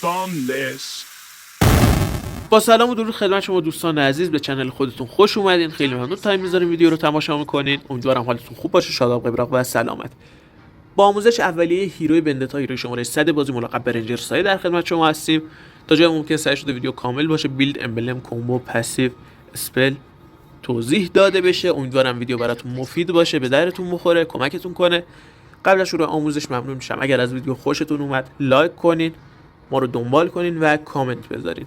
Thunderless. با سلام و درود خدمت شما دوستان عزیز، به چنل خودتون خوش اومدین. خیلی ممنون تایم میذارین ویدیو رو تماشا میکنین. امیدوارم حالتون خوب باشه، شاداب قبراق و سلامت. با آموزش اولیه هیروی بندتا، هیروی شماره 100 بازی ملقب به رنجر سایه در خدمت شما هستیم. تا جای ممکن سعی شده ویدیو کامل باشه، بیلد، امبلم، کومبو، پسیو، اسپل توضیح داده بشه. امیدوارم ویدیو براتون مفید باشه، به درتون بخوره، کمکتون کنه. قبل از شروع آموزش ممنون میشم اگر از ویدیو خوشتون اومد لایک کنین، ما رو دنبال کنین و کامنت بذارین.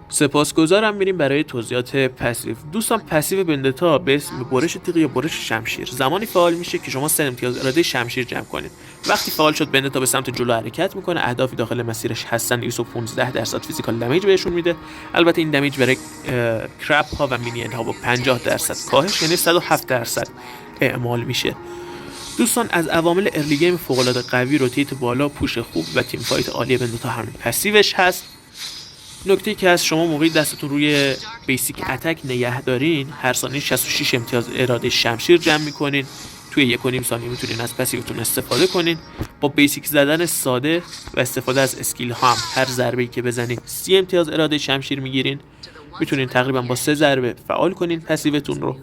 سپاسگزارم. میریم برای توضیحات پسیو. دوستان، پسیو بندتا به اسم برش تیغ یا برش شمشیر زمانی فعال میشه که شما 3 امتیاز اراده شمشیر جمع کنید. وقتی فعال شد، بندتا به سمت جلو حرکت میکنه. اهدافی داخل مسیرش هستن 215% فیزیکال دمیج بهشون میده. البته این دمیج برای کرپ ها و مینین ها با 50% کاهش، یعنی 107% اعمال میشه. دوستان، از عوامل ارلی گیم فوق العاده قوی، روتیت بالا، پوش خوب و تیم فایت عالی بندتا همین پسیوش هست. نکته که از شما موقعی دستتون روی بیسیک اتک نگه دارین، هر ثانیه 66 امتیاز اراده شمشیر جمع میکنین. توی 1.5 ثانیه میتونین از پسیوتون استفاده کنین. با بیسیک زدن ساده و استفاده از اسکیل ها هم هر ضربه‌ای که بزنین 30 امتیاز اراده شمشیر میگیرین. میتونین تقریبا با 3 ضربه فعال کنین پسیوتون رو.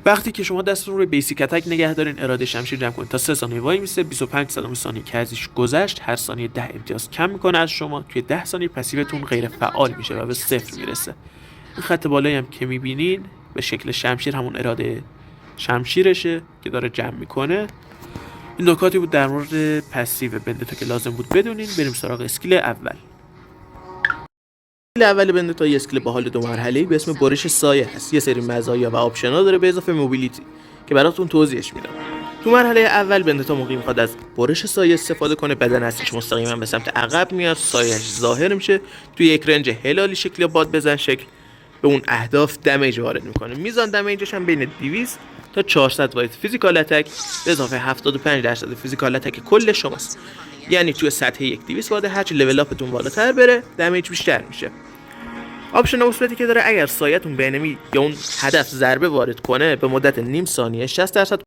وقتی که شما دستتون روی بیسیک اتک نگه دارین، اراده شمشیر جمع کنین تا 3 ثانیه وای میسه. 25 ثانیه که ازش گذشت، هر ثانیه 10 امتیاز کم میکنه از شما. توی 10 ثانیه پسیوتون غیر فعال میشه و به 0 میرسه. این خط بالایی هم که میبینین به شکل شمشیر همون اراده شمشیرشه که داره جمع میکنه. این نکاتی بود در مورد پسیو بندتا که لازم بود بدونین. بریم سراغ اسکیل اول. اسکیل اول بندتا یه اسکیل باحال 2 مرحله‌ای به اسم برش سایه هست. یه سری مزایا و آپشن‌ها داره به اضافه موبیلیتی که براتون توضیحش میدم. تو مرحله اول بندتا موقعی میخواد از برش سایه استفاده کنه، بدن اصلیش مستقیما به سمت عقب میاد، سایه‌اش ظاهر میشه. توی یک رنج هلالی شکل یا باد بزن شکل به اون اهداف دمیج وارد میکنه. میزان دمیجش هم بین 200 تا 400 واحد فیزیکال اتک به اضافه 75% فیزیکال اتک کل شماست. یعنی توی سطح یک 200 واحد، هرچی لول اپتون بالاتر بره دمیج بیشتر میشه. آپشن مثبتی که داره، اگر سایه‌تون به انمی یا اون هدف ضربه وارد کنه، به مدت نیم ثانیه 60%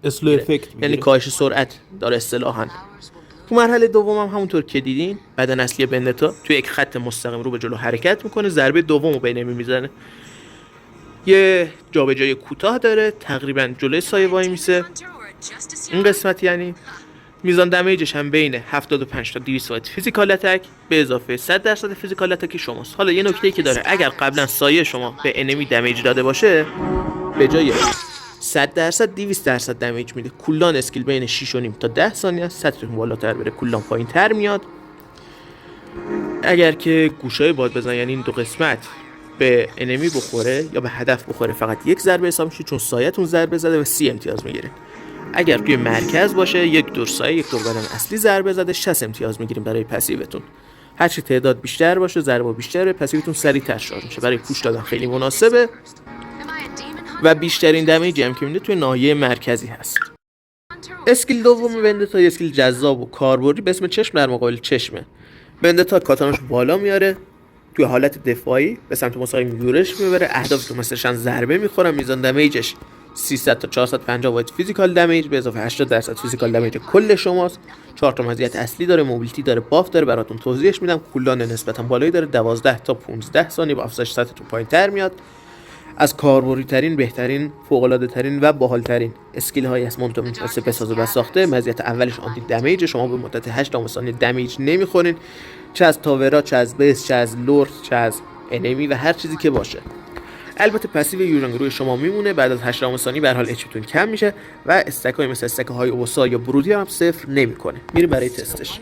اسلو افکت، یعنی کاهش سرعت داره اصطلاحاً. تو مرحله دوم هم همونطور که دیدین، بدن اصلی بندتا توی یک خط مستقیم رو به جلو حرکت میکنه، ضربه دومو به انمی میزنه. یه جابجایی کوتاه داره، تقریبا جلوی سایه وای میسه این قسمت. یعنی میزان دمیجش هم بین 75 تا 200 واحد فیزیکال اتک به اضافه 100% فیزیکال اتک شماست. حالا یه نکته‌ای که داره، اگر قبلا سایه شما به انمی دمیج داده باشه، به جای 100% 200% دمیج میده. کولدان اسکیل بین 6.5 تا 10 ثانیه است. سطحتون بالاتر بره کولدان پایین‌تر میاد. اگر که گوشای باد بزن، یعنی این دو قسمت به انمی بخوره یا به هدف بخوره، فقط یک ضربه حساب میشه، چون سایه‌تون ضربه زده و 30 امتیاز میگیره. اگر توی مرکز باشه، یک دور سایه یک دور بدن اصلی ضربه زده، 60 امتیاز میگیریم برای پسیوتون. هرچی تعداد بیشتر باشه، ضربه بیشتره، پسیوتون سریعتر شارژ میشه. برای پوش دادن خیلی مناسبه و بیشترین دمیجی هم که میده توی ناحیه مرکزی هست. اسکیل دوم بندتا یه اسکیل جذاب و کاربردی به اسم چشم در مقابل چشمه. بندتا کاتاناشو بالا میاره، توی حالت دفاعی به سمت مستقیم یورش میبره، اهدافی که مثلشن ضربه میخورن. میزان دمیجش 300 تا 450 واحد فیزیکال دمیج به اضافه 80% فیزیکال دمیج کل شماست. 4 تا مزیت اصلی داره، موبیلیتی داره، باف داره، براتون توضیحش میدم. کولدان نسبتا بالایی داره، 12 تا 15 ثانیه با افزایش سطحتون پایین‌تر میاد. از کاربردی ترین، بهترین، فوق العاده ترین و باحال ترین اسکیل های اسمونتو میتونه بسازه و ساخته. مزیت اولش آنتی دمیج، شما به مدت 8 ثانیه دمیج نمیخورین، چه از تاورا، چه از بیس، چه از لورد، چه از انمی و هر چیزی که باشه. البته پسیو یورانگ روی شما میمونه، بعد از 8 ثانیه به هر حال اچتون کم میشه و استکای مثل استک های اوسا یا برودی هم صفر نمیکنه. میریم برای تستش.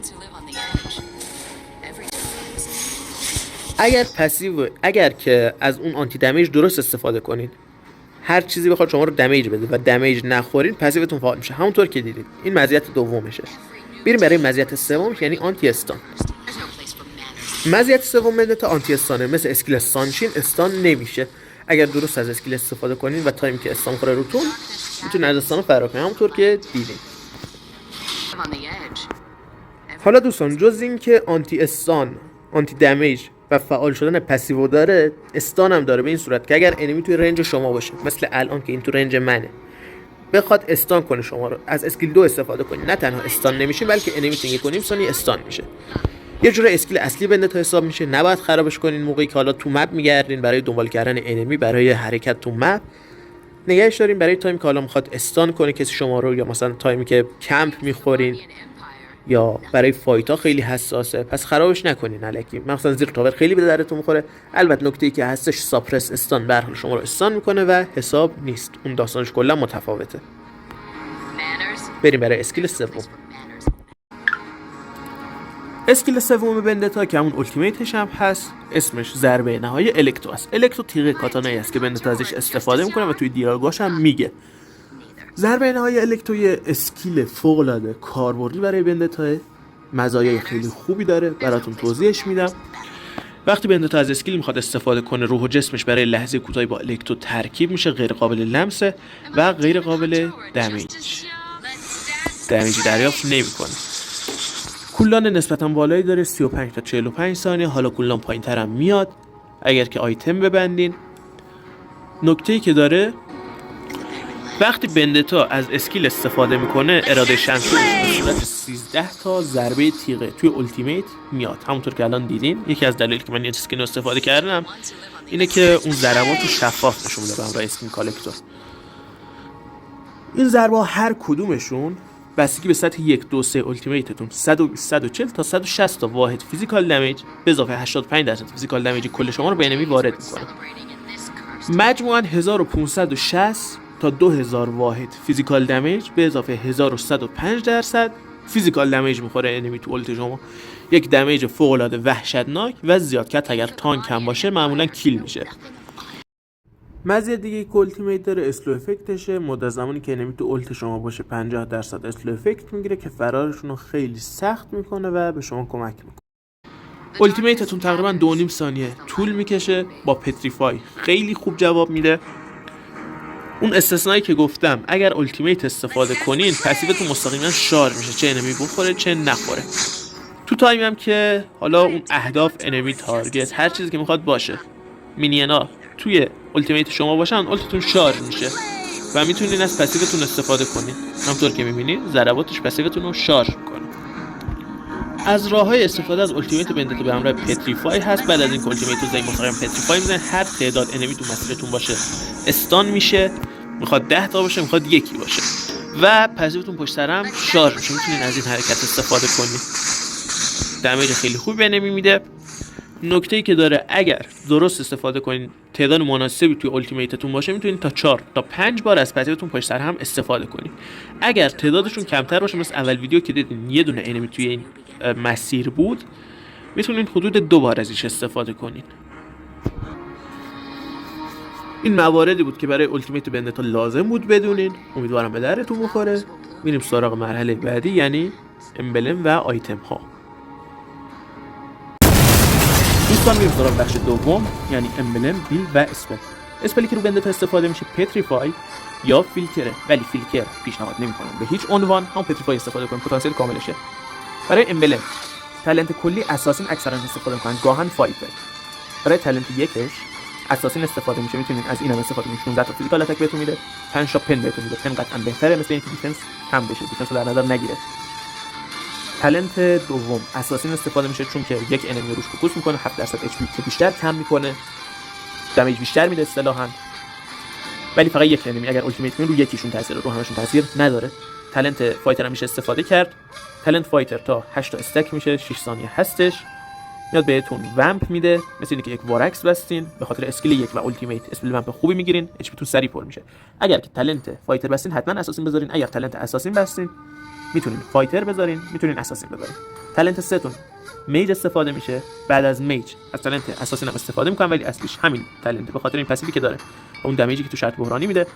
اگر که از اون آنتی دمیج درست استفاده کنید، هر چیزی بخواد شما رو دمیج بده و دمیج نخورین، پسیوتون فعال میشه همونطور که دیدید. این مزیت دومشه. بریم برای مزیت سوم، یعنی آنتی استان. مزیت سوم بندتا آنتی استانه. مثل اسکیل سانشین استان نمیشه. اگر درست از اسکیل استفاده کنین و تایمی که استان خوره روتون، میتونه از استان فرار کنه همونطور که دیدید. حالا دوستان، جز این که آنتی استان، آنتی دمیج و فعال شدن پسیو داره، استان هم داره. به این صورت که اگر انمی توی رنج شما باشه، مثل الان که این تو رنج منه، بخواد استان کنه شما رو، از اسکیل 2 استفاده کنید. نه تنها استان نمیشین بلکه انمیتون 1.5 ثانیه استان میشه. یه جوره اسکیل اصلی بندتا حساب میشه، نباید خرابش کنین موقعی که حالا تو مپ میگردین برای دنبال کردن انمی، برای حرکت تو مپ نگهش دارین برای تایم که حالا میخواد استان کنه کسی شما رو، یا مثلا تایمی که کمپ میخورین یا برای فایت ها خیلی حساسه، پس خرابش نکنین الکی. مثلا زیر تاور خیلی به دردتون میخوره. البته نکته‌ای که هستش ساپرس استان به هر حال شما رو استان میکنه و حساب نیست، اون داستانش کلا متفاوته. بریم برای اسکیل سوم. اسکیل سوم بندتا که همون التیمیتش هم هست، اسمش ضربه نهایی الکترو است. الکترو تیغ کاتانایی است که بندتا ازش استفاده میکنه و توی دیالوگاش هم میگه. ضربه نهایی الکترو یه اسکیل فوق العاده کاربردی برای بندتا، مزایای خیلی خوبی داره، براتون توضیحش میدم. وقتی بندتا از اسکیل میخواد استفاده کنه، روح و جسمش برای لحظه کوتاهی با الکترو ترکیب میشه، غیر قابل لمسه و غیر قابل دمیجی دریافت نمیکنه. کولدان نسبتا بالایی داره، 35 تا 45 ثانیه. حالا کولدان پایین‌تر هم میاد اگر که آیتم ببندین. نکته‌ای که داره، وقتی بندتا از اسکیل استفاده میکنه، اراده شمشیرش به صورت 13 تا ضربه تیغه توی التیمیت میاد. همونطور که الان دیدین، یکی از دلایلی که من این اسکیل استفاده کردم اینه که اون ضربات رو شفاف نشون بده برای اسکین کالکتور. این ضربه هر کدومشون بستگی به سطح 1 2 3 التیمیتتون 140 تا 160 تا واحد فیزیکال دمیج به اضافه 85% فیزیکال دمیج کل شما رو به انمی وارد میکنه. مجموعاً 1560 تا 2000 واحد فیزیکال دمیج به اضافه 1105% فیزیکال دمیج میخوره انمی تو الت شما. یک دمیج فوق العاده وحشتناک و زیادکت اگر تانک هم باشه معمولاً کیل میشه. مزیت دیگه که التیمیت داره اسلو افکتشه. مدت زمانی که انمی تو الت شما باشه 50% اسلو افکت میگیره که فرارشون رو خیلی سخت میکنه و به شما کمک میکنه. التیمیتتون تقریبا 2.5 ثانیه طول میکشه. با پتریفای خیلی خوب جواب میده. اون استثنایی که گفتم، اگر التیمیت استفاده کنین پسیوتون مستقیما شارژ میشه، چه انمی بخوره چه نخوره. تو تایم هم که حالا اون اهداف انمی تارگت هر چیزی که میخواد باشه، مینینا توی التیمیت شما باشن، التتون شارژ میشه و میتونین از پسیوتون استفاده کنین. همونطور که میبینین ضرباتش پسیوتون رو شارژ میکنه. از راههای استفاده از التیمیت بندتا به همراه پتریفای هست. بعد از این التیمیت رو زنگ مستقیم پتریفای میزنین، هر تعداد انمی تو مسیرتون باشه استان میشه، میخواد 10 تا باشه میخواد یکی باشه و پسیوتون پشت سر هم شارژ میشه. میتونین از این حرکت استفاده کنین. دمیج خیلی خوبی به انمی میده. نکته‌ای که داره، اگر درست استفاده کنین، تعداد مناسبی توی التیمیتتون باشه، میتونین تا 4 تا 5 بار از پسیوتون پشت سر هم استفاده کنین. اگر تعدادشون کمتر باشه، مثل اول ویدیو که دیدین یه دونه انمی توی این مسیر بود، میتونین حدود 2 بار ازش استفاده کنین. این مواردی بود که برای التیمیت بندتا لازم بود بدونین. امیدوارم به درتون بخوره. میریم سراغ مرحله بعدی، یعنی امبلم و آیتم ها. دوستان میریم سراغ بخش دوم، یعنی امبلم، بیل و اسپل. اسپلی که رو بندتا استفاده میشه پتریفای یا فیلتره، ولی فیلتر پیشنهاد نمیکنم به هیچ عنوان. هم پتریفای استفاده کنیم پتانسیل کاملشه. برای امبلم تالنت کلی اساسین اکثرا استفاده میکنن، گاهن فایتر. برای تالنت یکش اساسین استفاده میشه، میتونین از اینم استفاده کنید. 16 تا فیزیکال اتک بهتون میده، 5 تا پن بهتون میده. پن قطعا بهتره، مثل اینکه دیفنس کم بشه، دیفنس رو در نظر نگیره. تالنت دوم اساسین استفاده میشه چون که یک انمی روش فوکوس میکنه، 7% اچ پی که بیشتر کم میکنه، دمیج بیشتر میده اصطلاحاً. ولی فقط یک انمی اگر التیمیت کنین رو یکیشون تاثیر، رو همشون تاثیر نداره. تالنت فایتر هم میشه استفاده کرد. تالنت فایتر تا 8 تا استک میشه، 6 ثانیه هستش. میاد بهتون ومپ میده، مثل اینکه یک وارکس بستین، به خاطر اسکیل 1 و التیمیت اسپل ومپ خوبی میگیرین، اچ پی تون سری پر میشه. اگر که تالنت فایتر بستین حتما اساسین بذارین. اگر تالنت اساسین بستین میتونین فایتر بذارین، میتونین اساسین بذارین. تالنت 3 تون میج استفاده میشه. بعد از میج از تالنت اساسین هم استفاده میکنن، ولی اصلیش همین تالنت به خاطر این پسیوی که داره، اون دمیجی که تو شرط بحرانی میده.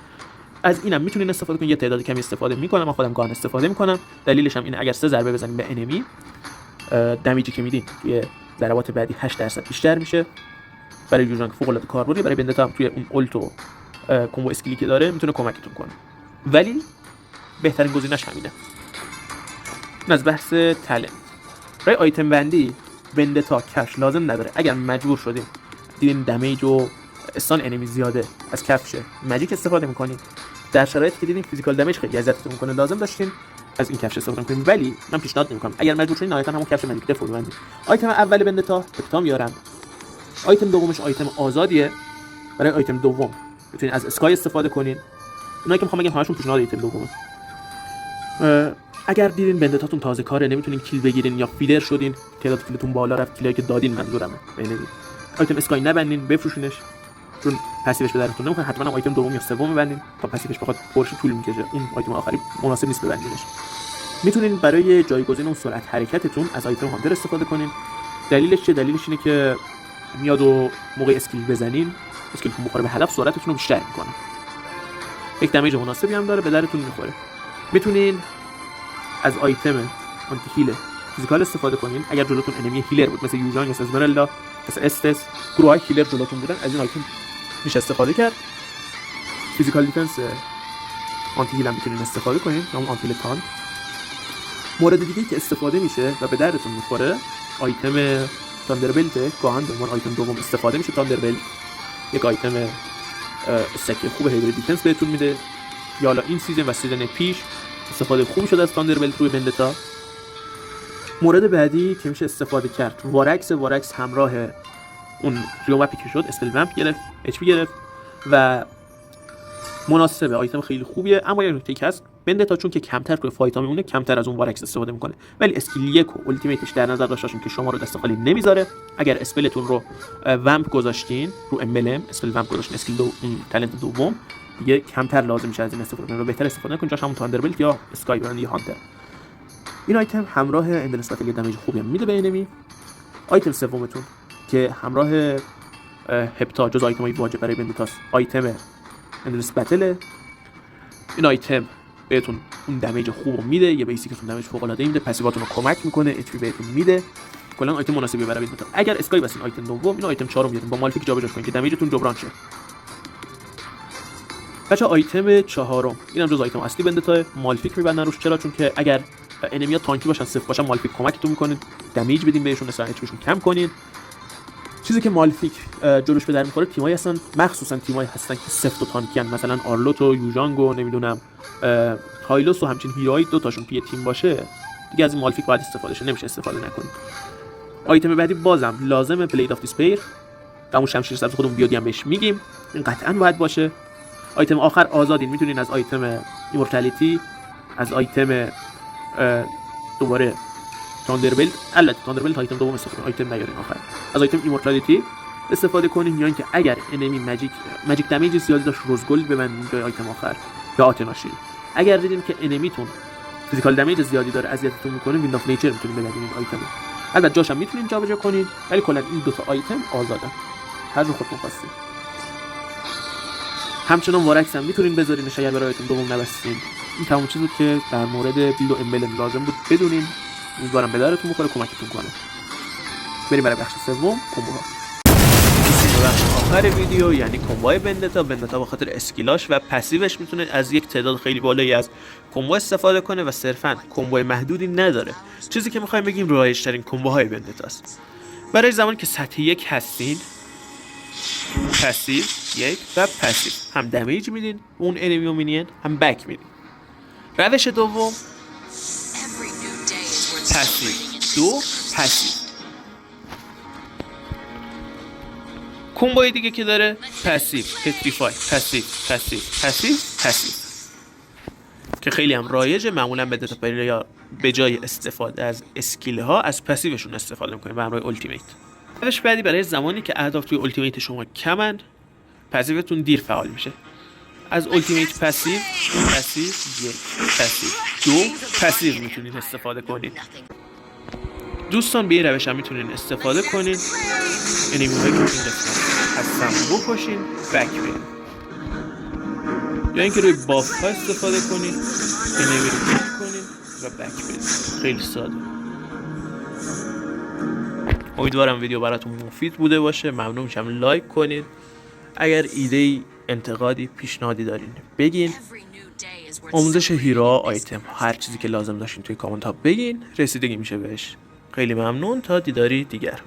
از اینم میتونین استفاده کنین. یه تعداد کمی استفاده میکنم، من خودم گان استفاده میکنم. دلیلش هم اینه اگر 3 ضربه بزنین به انمی، دمیجی که میدین توی ضربات بعدی 8% بیشتر میشه. برای یوزان که فوق العاده کاربردی، برای بندتا هم توی اون اولتو کمبو اسکیلی که داره میتونه کمکتون کنه، ولی بهترین گزینه‌اش همینه. از بحث تالنت. برای آیتم بندی بندتا کفش لازم نداره. اگر مجبور شدیم دیدین دمیج و استان انمی زیاده، از کفش ماجیک استفاده میکنید. در شرایطی که دیدین فیزیکال دمیج خیلی اذیتتون میکنه لازم داشتین از این کفش استفاده کنیم، ولی من پیشنهاد نمیکنم. اگر مجبور شدین نهایتا همون کفش مدیک دفو ببندید. آیتم اول بندتا پکتا میارم. آیتم دومش آیتم آزادیه. برای آیتم دوم میتونین از اسکای استفاده کنین. اونایی که میخوام بگم همشون پیشنهاد آیتم دومه. اگر دیدین بندتاتون تازه کاره نمیتونین کیل بگیرین یا فیلر شدین، تعداد کیلتون بالا رفت، کیلایی که دادین منظورمه ببینید، آیتم اسکای نبندین، بفروشینش، چون پسیوش به درتون نمیخوره. حتما هم آیتم دوم یا سوم ببندین تا پسیوش بخواد پرش طول میکشه. اون آیتم آخری مناسب نیست ببندینش. میتونین برای جایگزین اون سرعت حرکتتون از آیتم هانتر استفاده کنین. دلیلش چیه؟ دلیلش اینه که میاد و موقع اسکیل بزنین، اسکیلتون بخوره به هدف، سرعتتون رو بیشتر میکنه. یک دمیج مناسبی هم داره، به درتون میخوره. میتونین از آیتم آنتی هیل فیزیکال استفاده کنین. اگر جلوتون انمی هیلر بود مثل یوجان یا اسمرالدا، مثل استس، گروهای هیلر جلوتون بودن، از این آیتم میشه استفاده کرد. فیزیکال دیفنس آنتی هیل هم میتونین استفاده کنین، اون آنتی هیل تان. مورد دیگه‌ای که استفاده میشه و به درتون میخوره آیتم تاندربلت. گاهن به عنوان آیتم دوم استفاده میشه. تاندربلت یک آیتم استک خوب هیبرید دیفنس بهتون میده. یا حالا این سیزن و سیزن پیش استفاده خوبی شده از تاندربلت روی بندتا. مورد بعدی که میشه استفاده کرد وارکس همراه اون ریومپی که شد اسپل ومپ گرفت، اچ پی گرفت و مناسبه، آیتم خیلی خوبیه. اما یه نکته که هست، بندتا چون که کمتر روی فایت ها میمونه کمتر از اون وارکس استفاده میکنه، ولی اسکیل 1 و التیمیتش در نظر داشته باشین که شما رو دست خالی نمیذاره. اگر اسپلتون رو ومپ گذاشتین رو امبلم، اسپل ومپ گذاشتین، اسکیل دو تالنت دوم دیگه کمتر لازم میشه از این استفاده کنید و بهتر استفاده کنید. جاش همون تاندربلت یا اسکای برند یا هانتر. این آیتم همراه اندلس بتل دمیج خوبی هم میده به انمی. آیتم سومتون که همراه هپتا جز آیتمای واجب برای بندتاست، آیتم اندلس بتل. این آیتم بهتون اون دمیج خوب میده، یه بیسیکتون دمیج فوق العاده میده، پسیواتون رو کمک میکنه، اچ پی بهتون میده. کلا آیتم مناسبی برای بندتا. اگر اسکای بسین آیتم دوم، این آیتم 4 رو میارین با مالفیک جابجاش کنین که دمیجتون جبران شه. بچه آیتم چهارم اینم جز آیتم اصلی بندتا، مالفیک میبندن روش. چرا؟ چون که اگر انمی‌ها تانکی باشن، صفر باشن، مالفیک کمکتون میکنه، دمیج بدین بهشون، مثلا اچ پیشون کم کنین. چیزی که مالفیک جلوش به در میخوره تیمایی هستن، مخصوصا تیمایی هستن که سفت و تانکی ان، مثلا آرلوت و یوژانگ و نمیدونم هایلوس و همچین هیروهای دو تاشون توی تیم باشه، دیگه از این مالفیک باید استفاده شه، نمیشه استفاده نکنید. آیتم بعدی بازم لازمه، بلید آف دیسپیر، همون شمشیر سبز خودمون بیادی هم بهش میگیم، این قطعا باید باشه. آیتم آخر آزادین، میتونین از آیتم ایمورتالیتی، از آیتم دوباره تاندربلت، البته تاندربلت آیتم دوم استفاده کنین، آیتم نیارین آخر، از آیتم ایمورتالیتی استفاده کنین، یا اینکه اگر انمی ماجیک دمیج زیادی داشت روزگل ببندین جای آیتم آخر یا آتناشی. اگر دیدین که انمیتون فیزیکال دمیج زیادی داره اذیتتون میکنه، ویند اف نیچر میتونین ببندین این آیتمو. البته جاش هم میتونین جابجا کنین، ولی کلا این دو تا آیتم آزادن، هر جور خودتون خواستین. همچنان وارکس هم میتونین بذارینش اگر برای آیتم دوم نبستین. این تمام چیزی که در مورد بیلد و امبلم لازم بود بدونین. امیدوارم به درتون بخوره، کمکتون کنه. بریم برای بخش سوم، کمبوها. بخش آخر ویدیو یعنی کمبوهای بندتا به خاطر اسکیلاش و پسیوش میتونه از یک تعداد خیلی بالایی از کمبو استفاده کنه و صرفا کمبوهای محدودی نداره. چیزی که میخوایم بگیم رایج ترین کمبوهای بندتاست. برای زمانی که سطح 1 هستین، پسیو 1 و پسیو هم دمیج میدین اون انمی و مینین، هم بک میدین. روش دوم پسیو 2 پسیو. کمبوی دیگه که داره پسیو پتریفای، پسیو که خیلی هم رایجه. معمولا بندتا پلیرها به جای استفاده از اسکیل ها از پسیوشون استفاده میکنه به همراه التیمیت. روش بعدی برای زمانی که اهداف توی التیمیت شما کمن، پسیوتون دیر فعال میشه. از التیمیت پسیو 1 پسیو 2 پسیو میتونید استفاده کنید. دوستان به این روش هم میتونین استفاده کنین، یعنی موقعی که این قسمت هستم بکشین بک برین، یا اینکه روی باف ها استفاده کنین، انمی رو کلیک کنین و بک برین. خیلی ساده. امیدوارم ویدیو براتون مفید بوده باشه. ممنون میشم لایک کنید. اگر ایده، انتقادی، پیشنهادی دارین بگین. آموزش هیرو، آیتم، هر چیزی که لازم داشتین توی کامنت ها بگین، رسیدگی میشه بهش. خیلی ممنون، تا دیداری دیگر.